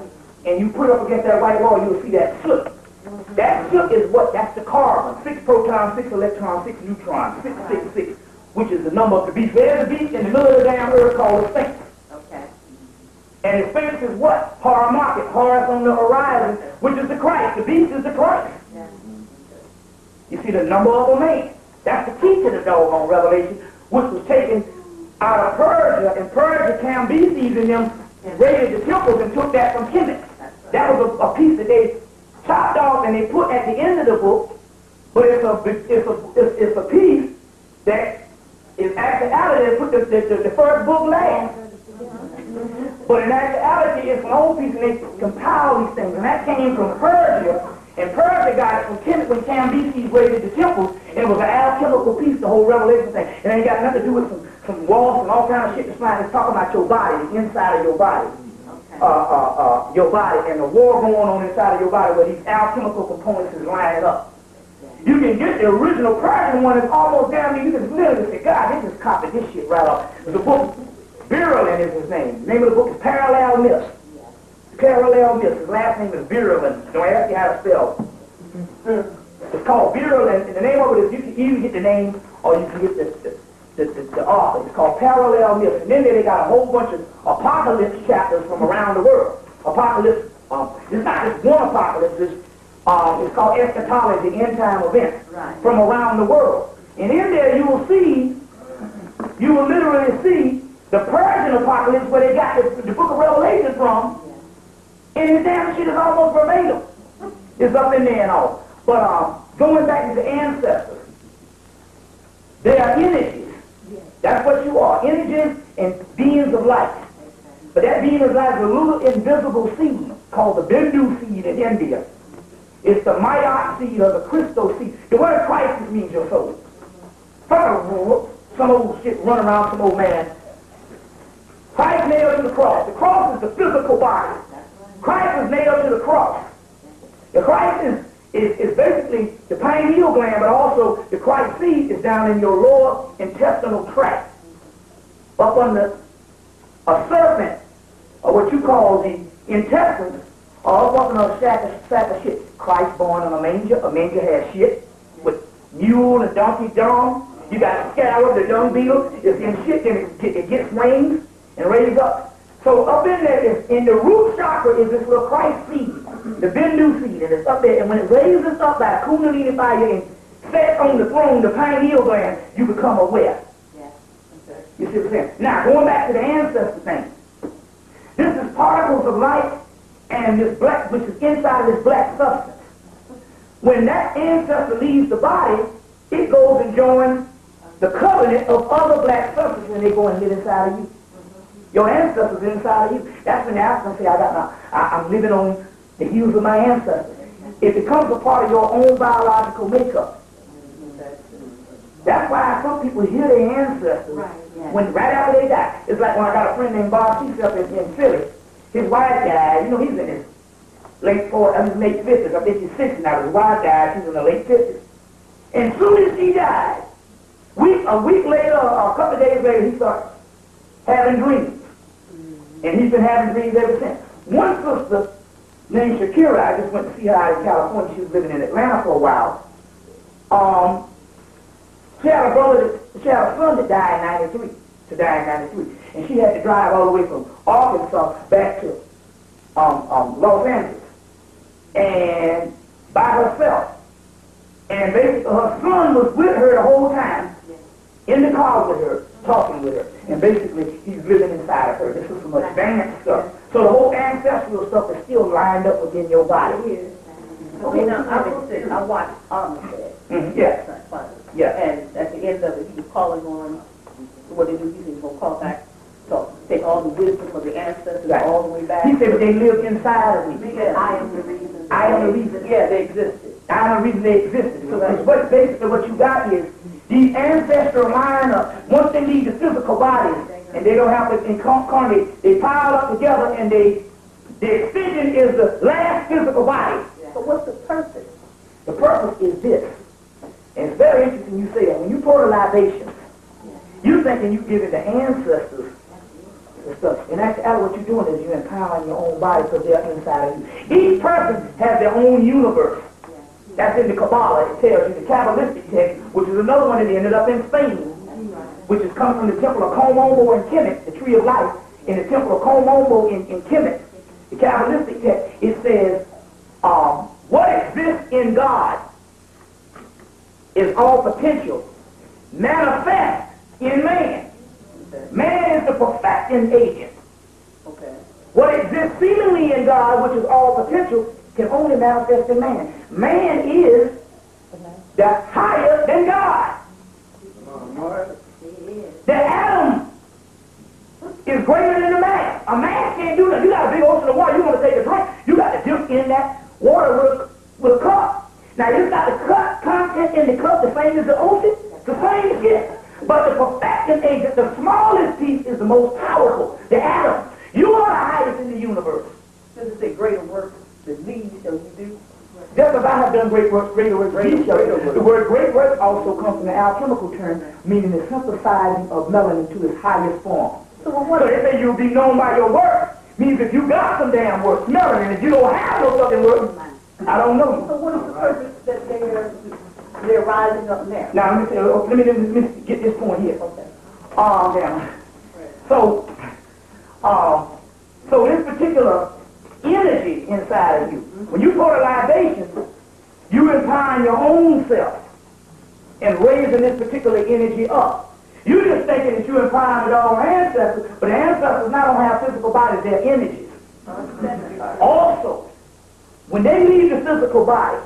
and you put it up against that white wall, you'll see that soot. Mm-hmm. That soot is what? That's the carbon. 6 protons, 6 electrons, 6 neutrons, 666, which is the number of the beast. There's a beast in the middle of the damn earth called the Sphinx. Okay. And the Sphinx is what? Horror Horus on the horizon, which is the Christ. The beast is the Christ. Yeah. You see the number of a man. That's the key to the doggone revelation, which was taken out of Persia, and Persia, Cambyses and them raided the temples and took that from Hemmitt. That was a piece that they chopped off and they put at the end of the book, but it's a piece that is actuality. They put the first book last. But in actuality, it's an old piece and they compile these things, and that came from Persia. And Persia got it from Hemmitt when Cambyses raided the temples, and it was an alchemical piece, the whole revelation thing. And it ain't got nothing to do with some walls and all kind of shit that's flying. It's talking about your body, the inside of your body. Okay. Your body, and the war going on inside of your body where these alchemical components is lining up. You can get the original Persian one, it's almost down there. You can literally say, God, they just copied this shit right off. The book, Virulent is his name. The name of the book is Parallel Myths. Parallel Myths. His last name is Virulent. Don't ask you how to spell. It's called Virulent, and the name of it is, you can either get the name or you can get the author. It's called Parallel Myths. And then they got a whole bunch of apocalypse chapters from around the world. Apocalypse, it's not just one apocalypse, it's called Eschatology, the end time events from around the world. And in there you will literally see the Persian apocalypse where they got the book of Revelation from. And the damn shit is almost verbatim. It's up in there and all. But going back to the ancestors, they are energies. That's what you are. Energies and beings of light. But that being of light is a little invisible seed called the Bindu seed in India. It's the Mayak seed or the Christo seed. The word Christ means your soul. Some old shit run around some old man. Christ nailed to the cross. The cross is the physical body. Christ is nailed to the cross. The Christ is basically the pineal gland, but also the Christ seed is down in your lower intestinal tract. Up under a serpent, or what you call the intestines, or up under a sack of shit. Christ born in a manger. A manger has shit with mule and donkey dung. You got the scarab, the dung beetle, it's in shit, and it gets wings and raises up. So up in there, in the root chakra is this little Christ seed, the Bindu seed, and it's up there. And when it raises up by Kundalini fire and sets on the throne, the pineal gland, you become aware. Yeah. Okay. You see what I'm saying? Now, going back to the ancestor thing. This is particles of light and this black, which is inside this black substance. When that ancestor leaves the body, it goes and joins the covenant of other black substances, and they go and live inside of you. Your ancestors are inside of you. That's when the Africans say, I'm living on the heels of my ancestors. It becomes a part of your own biological makeup. That's why some people hear their ancestors right after they die. It's like when I got a friend named Bob, he's up in Philly. His wife died, he's in his late 50s. I think he's 60 now. His wife died, she's in the late 50s. And as soon as she died, a week later, or a couple of days later, he started having dreams. And he's been having dreams ever since. One sister named Shakira, I just went to see her out in California. She was living in Atlanta for a while. She had a son that died in 93, and she had to drive all the way from Arkansas back to Los Angeles, and by herself. And basically, her son was with her the whole time, in the car with her, talking with her, and basically, he's living inside of her. This is some advanced stuff. So the whole ancestral stuff is still lined up within your body. Okay, now, I watched Armageddon. Yeah. Yeah. And at the end of it, he was calling on what they do. He was going to call back, so take all the wisdom of the ancestors all the way back. He said, but they lived inside of me. Yeah. I am the reason. I am the reason. Yeah, they existed. I am the reason they existed. So that's basically what you got is the ancestral lineup. Once they leave the physical body, and they don't have to incarnate, they pile up together, and the extension is the last physical body. So what's the purpose? The purpose is this. And it's very interesting you say that. When you pour a libation, you're thinking you're giving the ancestors the stuff. And actually what you're doing is you're empowering your own body because they're inside of you. Each person has their own universe. That's in the Kabbalah. It tells you the Kabbalistic text, which is another one that ended up in Spain, which has come from the temple of Komombo in Kemet, the tree of life, in the temple of Komombo in Kemet. The Kabbalistic text, it says, what exists in God is all potential, manifest in man. Man is the perfecting agent. Okay. What exists seemingly in God, which is all potential, can only manifest in man. Man is the higher than God. The atom is greater than the mass. A mass can't do nothing. You got a big ocean of water, you want to take a drink, you got to dip in that water with a cup. Now you got the content in the cup the same as the ocean, the same shit. But the perfecting agent, the smallest piece, is the most powerful, the atom. You are the highest in the universe. Does it say greater work than these shall you do? Just as I have done great works, greater works than these shall you do. The word great work also comes from the alchemical term, meaning the synthesizing of melanin to its highest form. So they say you'll be known by your work, means if you got some damn work, melanin, if you don't have no fucking work, I don't know. So what is the purpose that they're rising up now? Now let me get this point here. Okay. Damn. So this particular energy inside of you, when you pour a libation, you empowering your own self and raising this particular energy up. You're just thinking that you're empowering your own ancestors, but the ancestors not only have physical bodies, they're energies. Also, when they leave the physical body,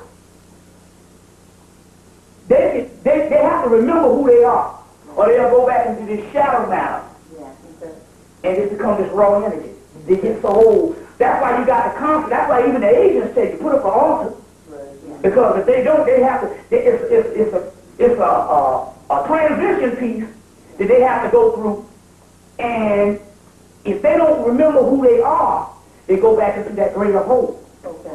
they have to remember who they are, or they'll go back into this shadow matter, and it becomes this raw energy. They get so old. That's why you got the conflict. That's why even the Asians say you put up an altar, because if they don't, they have to. It's a transition piece that they have to go through, and if they don't remember who they are, they go back into that greater hole. Okay.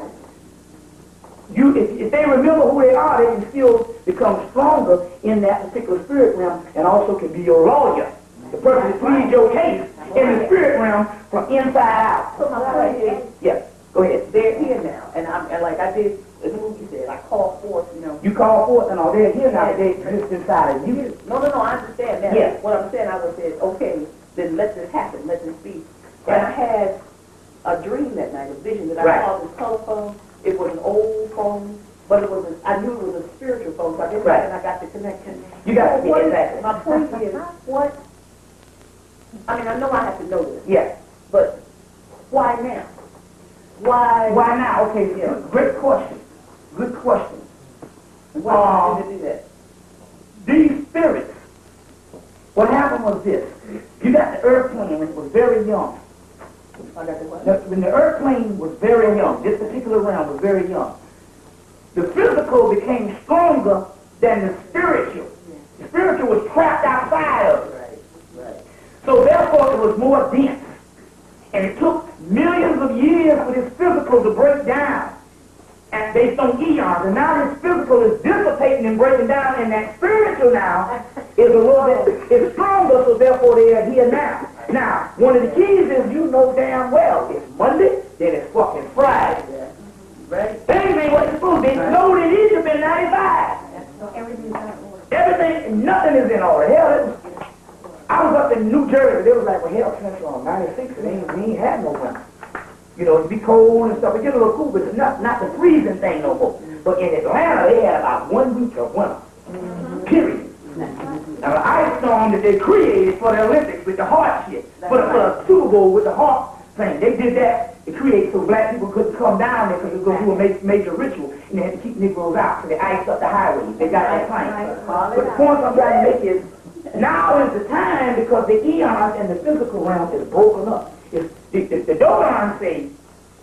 If they remember who they are, they can still become stronger in that particular spirit realm, and also can be your lawyer, the person that pleads your case in the spirit realm from inside out. So my point is, yeah, go ahead. they're here now, and like I did, as the movie said, I call forth, You call forth and all, they're here now, they exist inside of you. No, I understand that. Yes. What I'm saying, I would say, okay, then let this happen, let this be. Right. And I had a dream that night, a vision that I Right. saw this telephone. It was an old phone, but I knew it was a spiritual phone, so I did Right. that and I got the connection. You got to What get is- exactly. My point is, what, I mean, I know I have to know this, Yes. but why now? Why now? Okay, yeah. Great question. Good question. Why did you do that? These spirits, what happened was this. You got the earth plane when it was very young. I got the what? When the earth plane was very young, this particular realm was very young, the physical became stronger than the spiritual. The spiritual was trapped outside of it. Right. So therefore it was more dense. And it took millions of years for this physical to break down, and based on eons. And now this physical is dissipating and breaking down, and that spiritual now is a little bit, it's stronger, so therefore they are here now. Now, one of the keys is you know damn well it's Monday, then it's fucking Friday. Right? Things ain't what it's supposed to be. Snowed in Egypt in 95. So everything's out of order. Everything, nothing is in order. Hell, it was, I was up in New Jersey. They was like, well, hell, Central on 96, and we ain't had no winter. You know, it'd be cold and stuff. It get a little cool, but it's not the freezing thing no more. But in Atlanta, they had about 1 week of winter. Period. Now, the ice storm that they created for the Olympics with the heart shit, for the Super Bowl with the heart thing, they did that to create so black people couldn't come down there because it was going to do a major ritual, and they had to keep Negroes out, so they iced up the highways. They got that plane. But the point I'm trying to make is, now is the time because the eons and the physical realm is broken up. The dogma say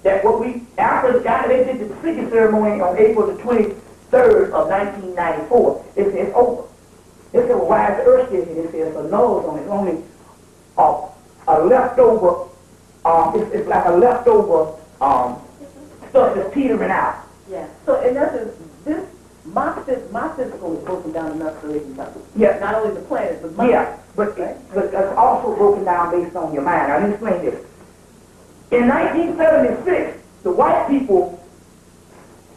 that what we, after they did the signet ceremony on April the 23rd of 1994, they said it's over. They said, well, why is the earth still here? They said it's a nose on it. It's only a leftover, it's like a leftover stuff that's teetering out. Yeah. So in essence, this, my physical is broken down enough so it can come. Yeah. Not only the planet, but my... Yeah, but it's also broken down based on your mind. I'll explain this. In 1976, the white people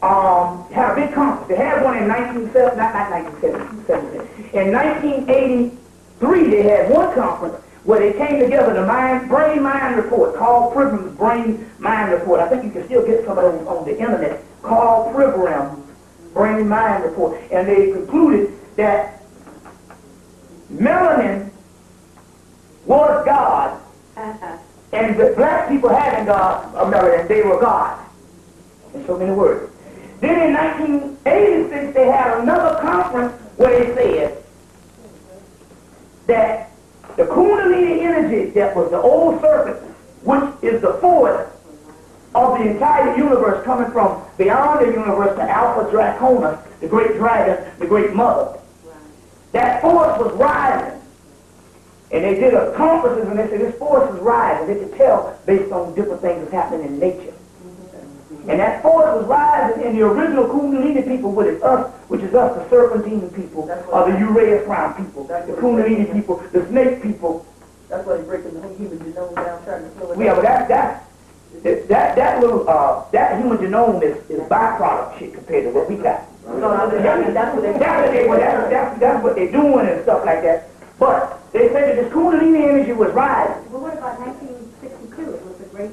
had a big conference. They had one in 1970. In 1983, they had one conference where they came together, the brain-mind report, Carl Pribram's brain-mind report. I think you can still get some of those on the internet. Carl Pribram's brain-mind report. And they concluded that melanin was God, and the black people having God, melanin, they were God. In so many words. Then in 1986, they had another conference where they said that the Kundalini energy that was the old serpent, which is the force of the entire universe coming from beyond the universe to Alpha Dracona, the great dragon, the great mother. That force was rising. And they did a conferences and they said this force is rising. They could tell based on different things that's happening in nature. And that force was rising in the original Kundalini people, which is us, the serpentine people, or the Uraeus crown people, the Kundalini people, the snake people. That's why they're breaking the whole human genome down, trying to slow it down. Yeah, but that human genome is byproduct shit compared to what we got. That's what they're doing and stuff like that. But they said that this Kundalini energy was rising. Well, what about 1962? It was a great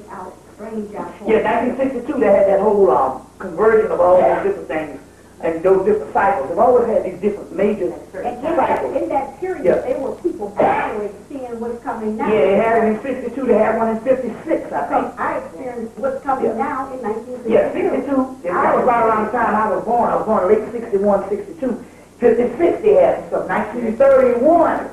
strange outpouring. Yeah, 1962 they had that whole conversion of all those different things and those different cycles. They've always had these different major cycles. In that period, there were people backwards seeing what's coming now. Yeah, they had it in 62. They had one in 56, I think. I experienced what's coming now in 1962. Yeah, 62. That was right around the time I was born. I was born late 61, 62. 56 they had some stuff. 1931.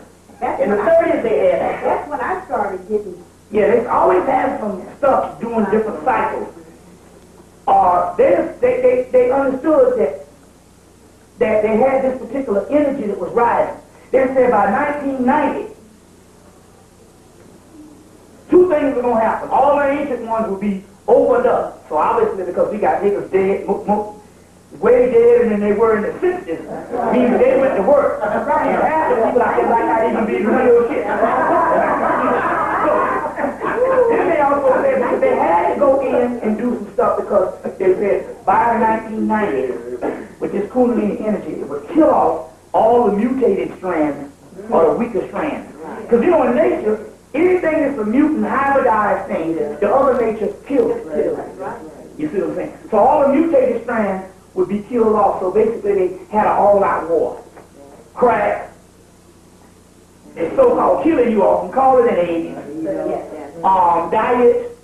In the 30s they had that. That's when I started getting. Yeah, they always had some stuff doing different cycles. They understood that they had this particular energy that was rising. They said by 1990, two things were going to happen. All the ancient ones would be opened up. So obviously because we got niggas dead, way dead, and then they were in the 60s, meaning they went to work. And half the people out there might not even be the real shit. Then they also said they had to go in and do some stuff because they said by the 1990s, with this Kundalini energy, it would kill off all the mutated strands or the weaker strands. Because you know, in nature, anything that's a mutant, hybridized thing, the other nature kills it. You see what I'm saying? So all the mutated strands would be killed off. So basically, they had an all-out war. Crack, it's so-called killing you off, and call it an AIDS, diet,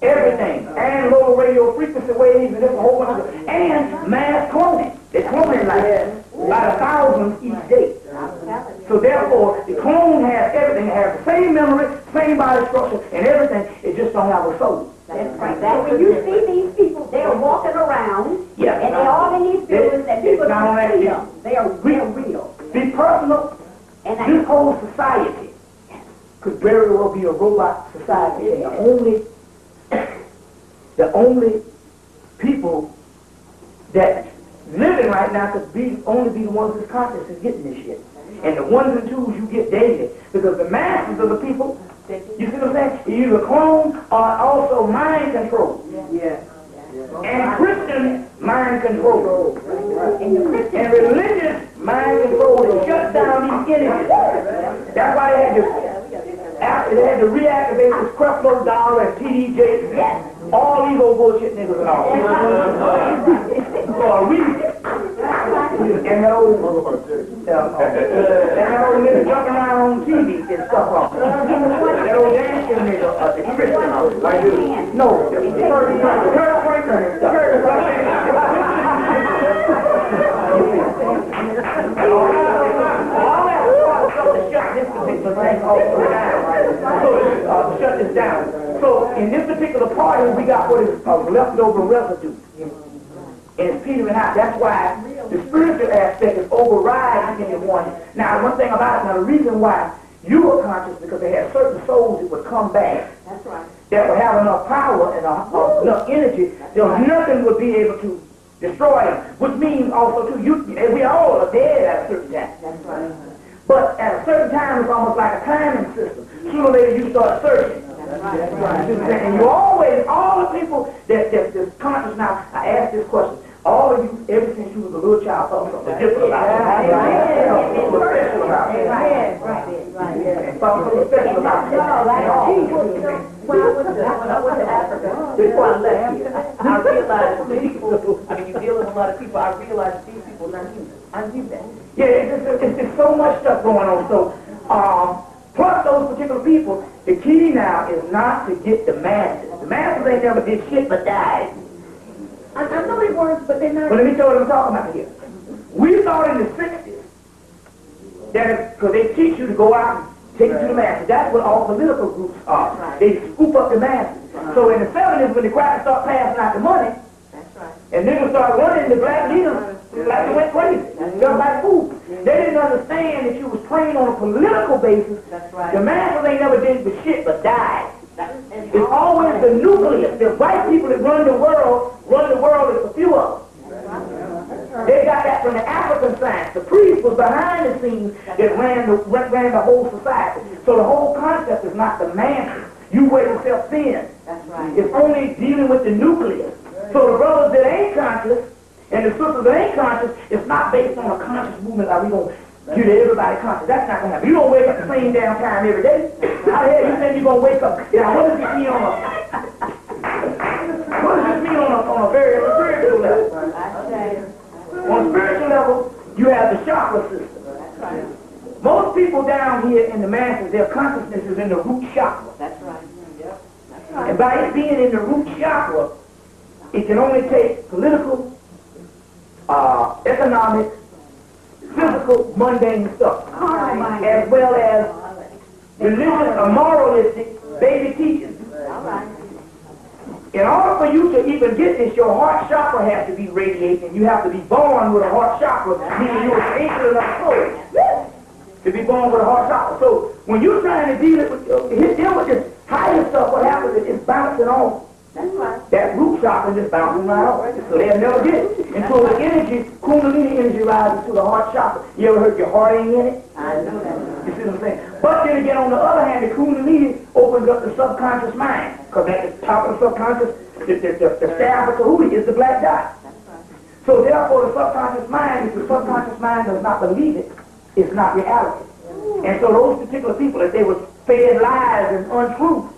everything, and low radio frequency waves, and just a whole bunch of, and mass cloning. They're cloning like by the thousands each day. So therefore, the clone has everything. It has the same memory, same body structure, and everything. It just don't have a soul. That's right. So when you see these people, they are walking around, and they're all in these buildings, and people don't see them. They're real. Be personal. And this whole society could very well be a robot society. And the only people that living right now could only be the ones that's conscious is getting this shit. And the ones and twos you get daily. Because the masses of the people, you see what I'm saying? You either clone or also mind control. And Christian mind control. And religious mind control to shut down these enemies. That's why they had to reactivate this Creflo Dollar and TDJ, all these old bullshit niggas and all. For a reason. And that old nigga jumping around on TV and stuff off. That old dancing nigga, the Christian. No, the Kurt Franklin and stuff. All that to shut this particular thing also down. So to shut this down. So in this particular party, we got what is leftover residue. And it's petering out. That's why the spiritual aspect is overriding in the one. Now, one thing about it, now the reason why you were conscious, because they had certain souls that would come back. That's right. That would have enough power and enough energy that nothing would be able to destroy them. Which means also, too, we all are dead at a certain time. That's right. But at a certain time, it's almost like a timing system. Sooner or later, you start searching. That's right. And you always, all the people that's conscious now, I ask this question. All of you, ever since you was a little child, thought something different about it. Something special about it. And thought something special about it. When I went to Africa, before I left here, I realized people, you deal with a lot of people, I realized these people are not human. I knew that. Yeah, it's so much stuff going on. So, plus those particular people, the key now is not to get the masses. The masses ain't never did shit but died. I know they weren't, but they're not. But let me tell you what I'm talking about here. We thought in the 60s that because they teach you to go out and take it to the masses. That's what all political groups are. They scoop up the masses. So in the 70s, when the crowd start passing out the money, and niggas start running, the black leaders like they went crazy. Just like fools. They didn't understand that you was trained on a political basis. The masses ain't never did the shit but died. It's always the nucleus. The white people that run the world is a few of them. They got that from the African science. The priest was behind the scenes that ran the whole society. So the whole concept is not the masses. You wear yourself thin. It's only dealing with the nucleus. So the brothers that ain't conscious and the sisters that ain't conscious, it's not based on a conscious movement like we gonna get everybody conscious. That's not gonna happen. You don't wake up the same damn time every day. How the hell you think you're gonna wake up? Yeah, what does this mean on a very spiritual level? On a spiritual level, you have the chakra system. Most people down here in the masses, their consciousness is in the root chakra. And by it being in the root chakra, it can only take political, economic, physical, mundane stuff, as well as religious or moralistic baby teachings. In order for you to even get this, your heart chakra has to be radiated, and you have to be born with a heart chakra, meaning you are ancient enough soul to be born with a heart chakra. So when you're trying to deal with this higher stuff, what happens is it's bouncing off. That root chakra just bouncing right off. So they'll never get it. Until the energy, Kundalini energy rises to the heart chakra. You ever heard your heart ain't in it? I know that. You see what I'm saying? But then again, on the other hand, the Kundalini opens up the subconscious mind. Because at the top of the subconscious, the staff of Tahuti is the black dot. So therefore, the subconscious mind, if the subconscious mind does not believe it, it's not reality. And so those particular people, if they were fed lies and untruth,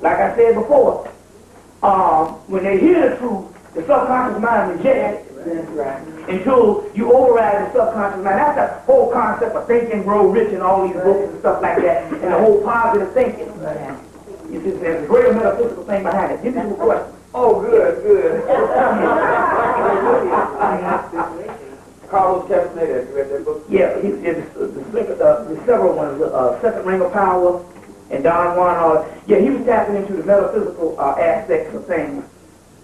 like I said before, when they hear the truth, the subconscious mind rejects it. That's right. Until you override the subconscious mind. That's the whole concept of Think and Grow Rich and all these books and stuff like that, and the whole positive thinking. You see, there's a greater metaphysical thing behind it. Give me some questions. Oh, good. Carlos Castaneda, have you read that book? Yeah, the several ones, Second Ring of Power and Don Juan. Yeah, he was tapping into the metaphysical aspects of things,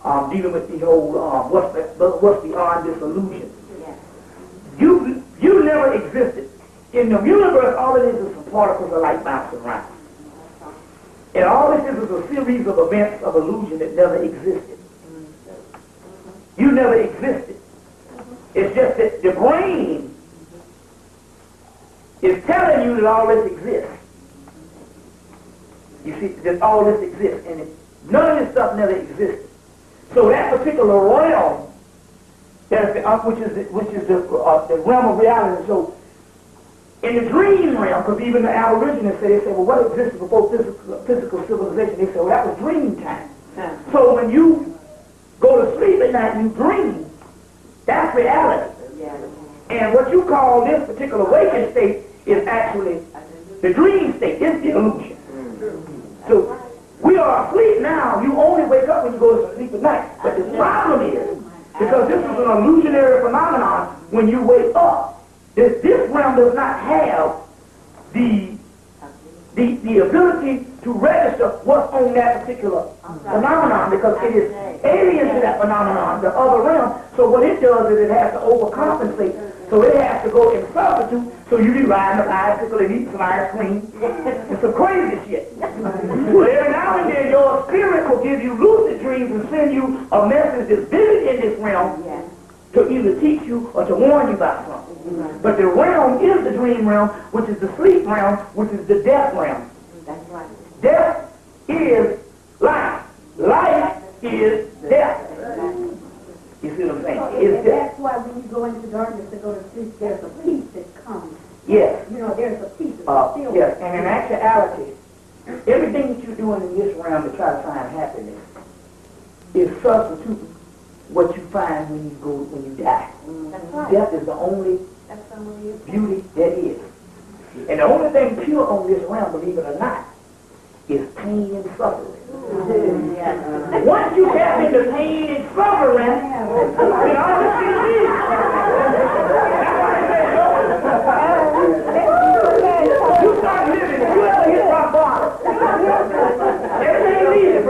dealing with the whole what's beyond this illusion. You never existed. In the universe, all it is some particles of light bouncing around. And all this is a series of events of illusion that never existed. You never existed. It's just that the brain is telling you that all this exists. You see, that all this exists, and none of this stuff never existed. So that particular realm, which is the realm of reality. So in the dream realm, because even the aborigines say, well, what existed before physical civilization? They say, well, that was dream time. So when you go to sleep at night and you dream, that's reality. And what you call this particular waking state is actually the dream state. It's the illusion. So we are asleep now. You only wake up when you go to sleep at night. But the problem is, because this is an illusionary phenomenon, when you wake up, this realm does not have the ability to register what's on that particular phenomenon, because it is alien to that phenomenon, the other realm. So what it does is it has to overcompensate. So it has to go and substitute. So you be riding a bicycle and eating some ice cream and some crazy shit. Well, every now and then your spirit will give you lucid dreams and send you a message that's vivid in this realm to either teach you or to warn you about something. But the realm is the dream realm, which is the sleep realm, which is the death realm. That's right. Death is life. Life is death. You see what I'm saying? It's death. That's why when you go into darkness to go to sleep, there's a peace that comes. Yes. You know, there's a peace. Still. Yes, and in actuality, everything that you're doing in this realm to try to find happiness is substituting what you find when you die. That's right. Death is the only beauty that is. And the only thing pure on this realm, believe it or not, is pain and suffering. Once you tap into pain and suffering, then all this thing is. You start living, you ever hit rock bottom.